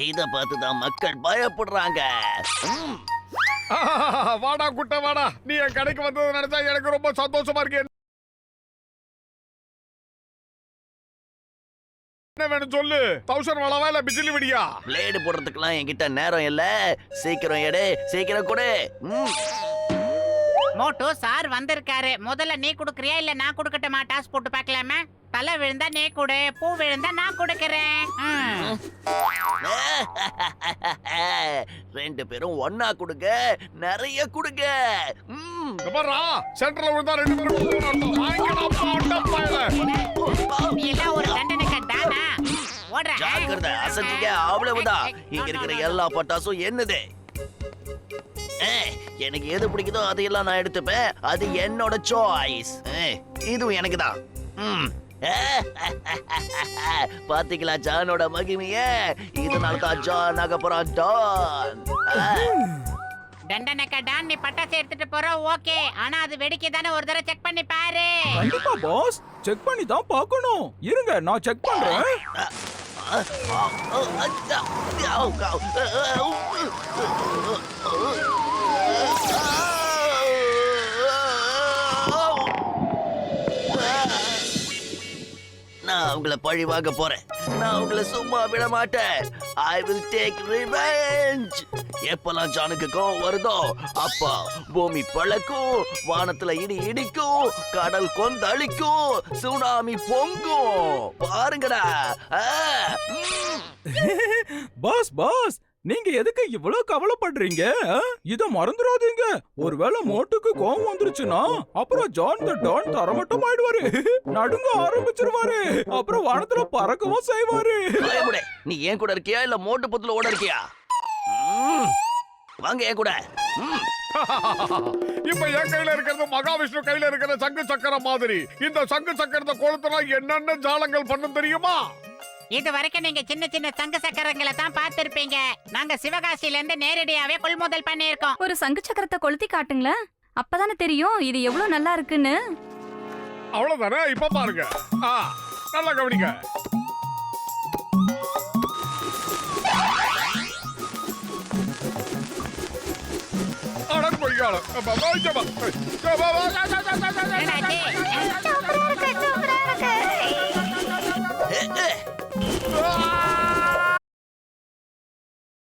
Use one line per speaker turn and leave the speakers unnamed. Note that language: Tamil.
இத பார்த்துதான் மக்கள் பயப்படுறாங்க.
வாடா குட்ட வாடா, நீ என் கடைக்கு வந்தது நினைச்சா எனக்கு ரொம்ப சந்தோஷமா இருக்கு. என்ன வேணும் சொல்லு. 1000 வளவா இல்ல பிஜிலி வெடியா?
பிளேடு போடுறதுக்குலாம் என்கிட்ட நேரம் இல்ல. சீக்கிரம் எடு, சீக்கிரம் கொடு.
மோட்டோ சார் வந்திருக்காரு. முதல்ல நீ குடுக்கறியா இல்ல நான் குடுக்கட்டுமா? டாஸ் போட்டு பார்க்கலாமா? தலை விழுந்தா நீ குடு, பூ விழுந்தா நான் குடுக்கறேன்.
2 பேரும் ஒண்ணா கொடுங்க, நிறைய கொடுங்க.
பாரா, சென்டர்ல விழுந்தா 2 பேரும் வாங்கிடா பாட்டப்பாயில.
எல்லாம் ஒரு தண்டனைக்கு தானா? ஓடுற.
ஜாக்கிரதை, அசஞ்சிங்க அவ்வளவுதான். இங்க இருக்கிற எல்லா பட்டாசும் என்னது. எனக்கு எது பிடிக்குதோ அதையெல்லாம் நான் எடுத்துப்பேன். அது என்னோட சாய்ஸ். இதுவும் எனக்கு தான். பாத்தீங்களா ஜானோட மகிமைய? இதனால தான் ஜான் ஆக போறான் டான்.
தண்டனைக்கு டான் நீ பட்டாசு எடுத்துட்டு போற ஓகே. ஆனா அது வெடிக்குதானே ஒரு தடவை செக் பண்ணி பாரு.
கண்டிப்பா பாஸ், செக் பண்ணி தான் பார்க்கணும். இருங்க நான் செக் பண்றேன்.
நான் உங்களை பழி வாங்க போறேன். நான் உங்களை சும்மா விட மாட்டேன். I will take revenge. எப்பெல்லாம் ஜானுக்கு கோவம் வருதோ அப்பா பூமி பழக்கும், வானத்துல இடி இடிக்கும், கடல் கொந்தளிக்கும், சுனாமி பொங்கும். பாருங்கடா.
பாஸ் பாஸ், நீங்க எதுக்கு இவ்வளவு கவலைப்படுறீங்க? இத மறந்துடாதீங்க. ஒருவேளை மோட்டுக்கு கோவம் வந்துருச்சுன்னா அப்புறம் ஜான் த டான் தரமட்டம் ஆயிடுவாரு. நடுங்க ஆரம்பிச்சிருவாரு. அப்புறம் வானத்துல பறக்கவும் செய்வாரு.
நீ ஏன் கூட இருக்கியா இல்ல மோட்டு புத்துல ஓட இருக்கியா? வாங்க என் கூட.
இப்ப என் கையில இருக்கிறது மகாவிஷ்ணு கையில இருக்கிற சங்கு சக்கரம் மாதிரி. இந்த சங்கு சக்கரத்தை கொளுத்துனா என்னென்ன ஜாலங்கள் பண்ணும் தெரியுமா?
இது வரைக்கும் நீங்க சின்ன சின்ன சங்கு சக்கரங்களை தான் பார்த்திருப்பீங்க. நாங்க சிவகாசில இருந்து நேரடியாவே கொள்முதல் பண்ணியிருக்கோம்.
ஒரு சங்கு சக்கரத்தை கொளுத்தி காட்டுங்களேன். அப்பதானே தெரியும் இது எவ்வளவு நல்லா இருக்குன்னு.
அவ்வளவுதானே? இப்ப பாருங்க. நல்லா கவனிங்க.
என்னாச்சு?